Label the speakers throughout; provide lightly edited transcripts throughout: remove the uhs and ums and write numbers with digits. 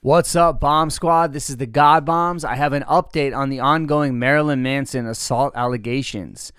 Speaker 1: What's up, Bomb Squad? This is the God Bombs. I have an update on the ongoing Marilyn Manson assault allegations.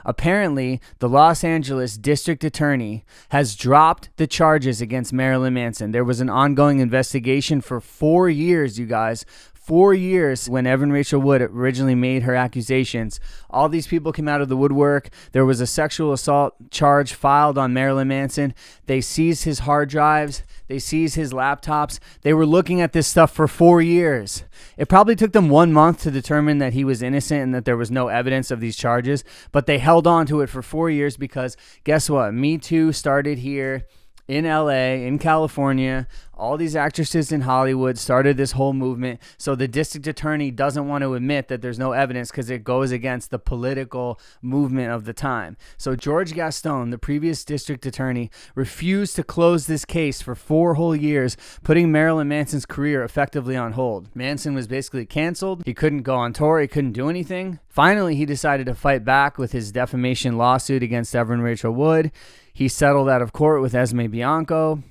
Speaker 1: Apparently, the Los Angeles District Attorney has dropped the charges against Marilyn Manson. There was an ongoing investigation for 4 years, you guys. 4 years when Evan Rachel Wood originally made her accusations. All these people came out of the woodwork. There was a sexual assault charge filed on Marilyn Manson. They seized his hard drives. They seized his laptops. They were looking at this stuff for 4 years. It probably took them 1 month to determine that he was innocent and that there was no evidence of these charges, but they held on to it for 4 years because guess what? Me Too started here in LA, in California. All these actresses in Hollywood started this whole movement. So the district attorney doesn't want to admit that there's no evidence because it goes against the political movement of the time. So George Gaston, the previous district attorney, refused to close this case for 4 whole years, putting Marilyn Manson's career effectively on hold. Manson was basically canceled. He couldn't go on tour. He couldn't do anything. Finally, he decided to fight back with his defamation lawsuit against Evan Rachel Wood. He settled out of court with Esme Bianco.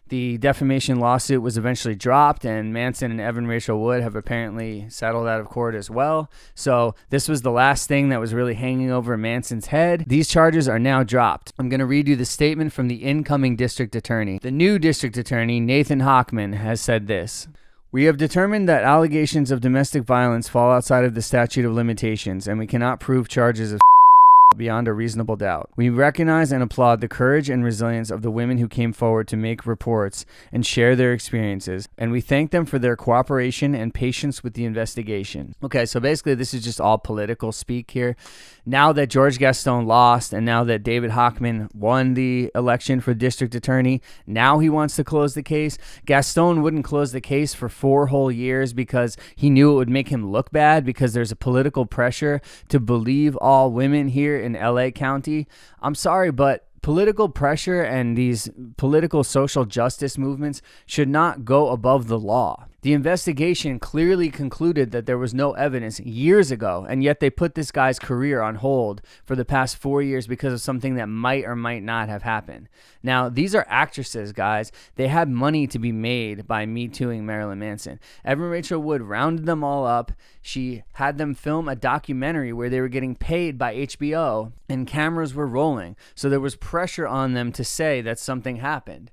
Speaker 1: The defamation lawsuit was eventually dropped, and Manson and Evan Rachel Wood have apparently settled out of court as well. So this was the last thing that was really hanging over Manson's head. These charges are now dropped. I'm going to read you the statement from the incoming district attorney. The new district attorney, Nathan Hochman, has said this. We have determined that allegations of domestic violence fall outside of the statute of limitations, and we cannot prove charges of beyond a reasonable doubt. We recognize and applaud the courage and resilience of the women who came forward to make reports and share their experiences, and we thank them for their cooperation and patience with the investigation. Okay, so basically this is just all political speak here. Now that George Gaston lost and now that David Hochman won the election for district attorney, now he wants to close the case. Gaston wouldn't close the case for 4 whole years because he knew it would make him look bad because there's a political pressure to believe all women here in LA County. I'm sorry, but political pressure and these political social justice movements should not go above the law. The investigation clearly concluded that there was no evidence years ago, and yet they put this guy's career on hold for the past 4 years because of something that might or might not have happened. Now, these are actresses, guys. They had money to be made by Me Tooing Marilyn Manson. Evan Rachel Wood rounded them all up. She had them film a documentary where they were getting paid by HBO, and cameras were rolling. So there was pressure on them to say that something happened.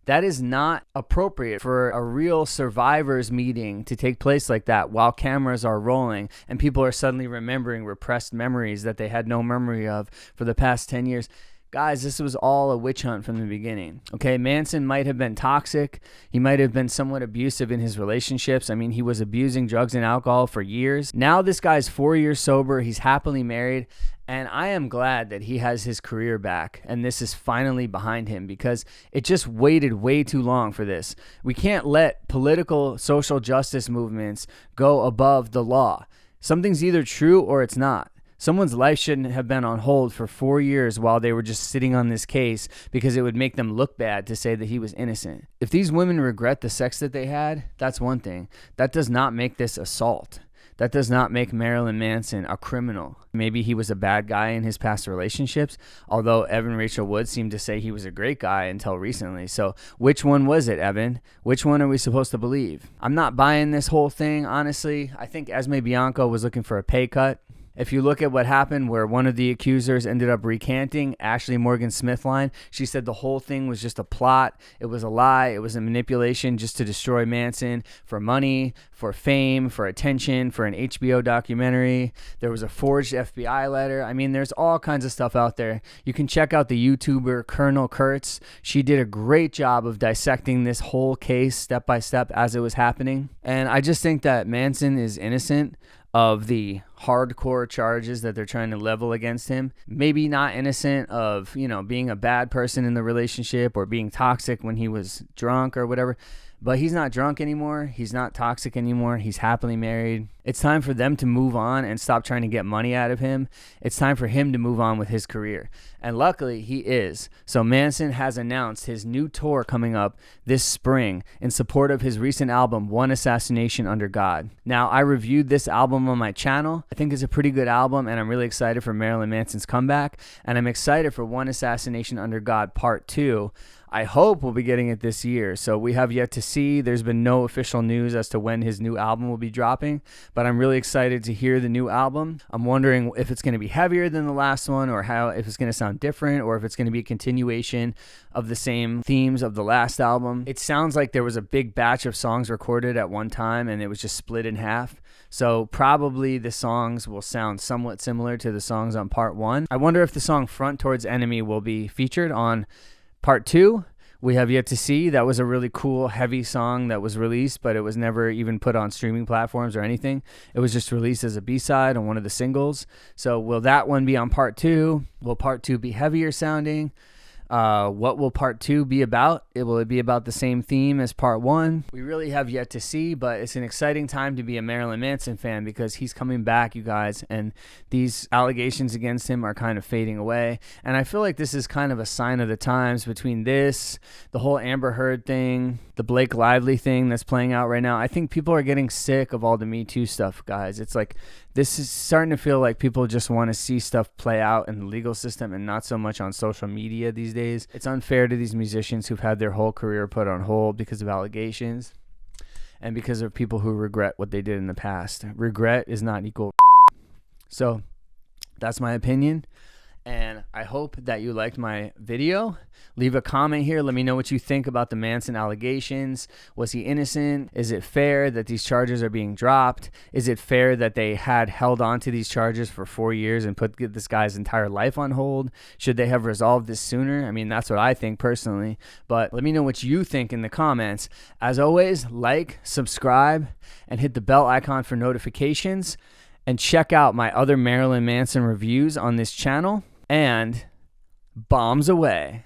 Speaker 1: That is not appropriate for a real survivors meeting to take place like that while cameras are rolling and people are suddenly remembering repressed memories that they had no memory of for the past 10 years. Guys, this was all a witch hunt from the beginning. Okay, Manson might have been toxic. He might have been somewhat abusive in his relationships. I mean, he was abusing drugs and alcohol for years. Now this guy's 4 years sober. He's happily married. And I am glad that he has his career back and this is finally behind him because it just waited way too long for this. We can't let political social justice movements go above the law. Something's either true or it's not. Someone's life shouldn't have been on hold for 4 years while they were just sitting on this case because it would make them look bad to say that he was innocent. If these women regret the sex that they had, that's one thing. That does not make this assault. That does not make Marilyn Manson a criminal. Maybe he was a bad guy in his past relationships, although Evan Rachel Wood seemed to say he was a great guy until recently. So which one was it, Evan? Which one are we supposed to believe? I'm not buying this whole thing, honestly. I think Esme Bianco was looking for a pay cut. If you look at what happened where one of the accusers ended up recanting Ashley Morgan Smith line, she said the whole thing was just a plot. It was a lie. It was a manipulation just to destroy Manson for money, for fame, for attention, for an HBO documentary. There was a forged FBI letter. I mean, there's all kinds of stuff out there. You can check out the YouTuber Colonel Kurtz. She did a great job of dissecting this whole case step by step as it was happening. And I just think that Manson is innocent of the hardcore charges that they're trying to level against him. Maybe not innocent of, being a bad person in the relationship or being toxic when he was drunk or whatever. But he's not drunk anymore. He's not toxic anymore. He's happily married. It's time for them to move on and stop trying to get money out of him. It's time for him to move on with his career. And luckily, he is. So Manson has announced his new tour coming up this spring in support of his recent album, One Assassination Under God. Now, I reviewed this album on my channel. I think it's a pretty good album, and I'm really excited for Marilyn Manson's comeback. And I'm excited for One Assassination Under God Part 2. I hope we'll be getting it this year. So we have yet to see. There's been no official news as to when his new album will be dropping, but I'm really excited to hear the new album. I'm wondering if it's going to be heavier than the last one, or if it's going to sound different, or if it's going to be a continuation of the same themes of the last album. It sounds like there was a big batch of songs recorded at one time and it was just split in half. So probably the songs will sound somewhat similar to the songs on Part 1. I wonder if the song Front Towards Enemy will be featured on Part 2. We have yet to see. That was a really cool, heavy song that was released, but it was never even put on streaming platforms or anything. It was just released as a B-side on one of the singles. So will that one be on Part 2? Will Part 2 be heavier sounding? What will Part 2 be about? Will it be about the same theme as Part 1? We really have yet to see, but it's an exciting time to be a Marilyn Manson fan because he's coming back, you guys, and these allegations against him are kind of fading away. And I feel like this is kind of a sign of the times between this, the whole Amber Heard thing, the Blake Lively thing that's playing out right now. I think people are getting sick of all the Me Too stuff, guys. It's like this is starting to feel like people just want to see stuff play out in the legal system and not so much on social media these days. It's unfair to these musicians who've had their whole career put on hold because of allegations and because of people who regret what they did in the past. Regret is not equal. So that's my opinion. And I hope that you liked my video. Leave a comment here. Let me know what you think about the Manson allegations. Was he innocent? Is it fair that these charges are being dropped? Is it fair that they had held on to these charges for 4 years and put this guy's entire life on hold? Should they have resolved this sooner? I mean, that's what I think personally. But let me know what you think in the comments. As always, like, subscribe, and hit the bell icon for notifications. And check out my other Marilyn Manson reviews on this channel. And bombs away.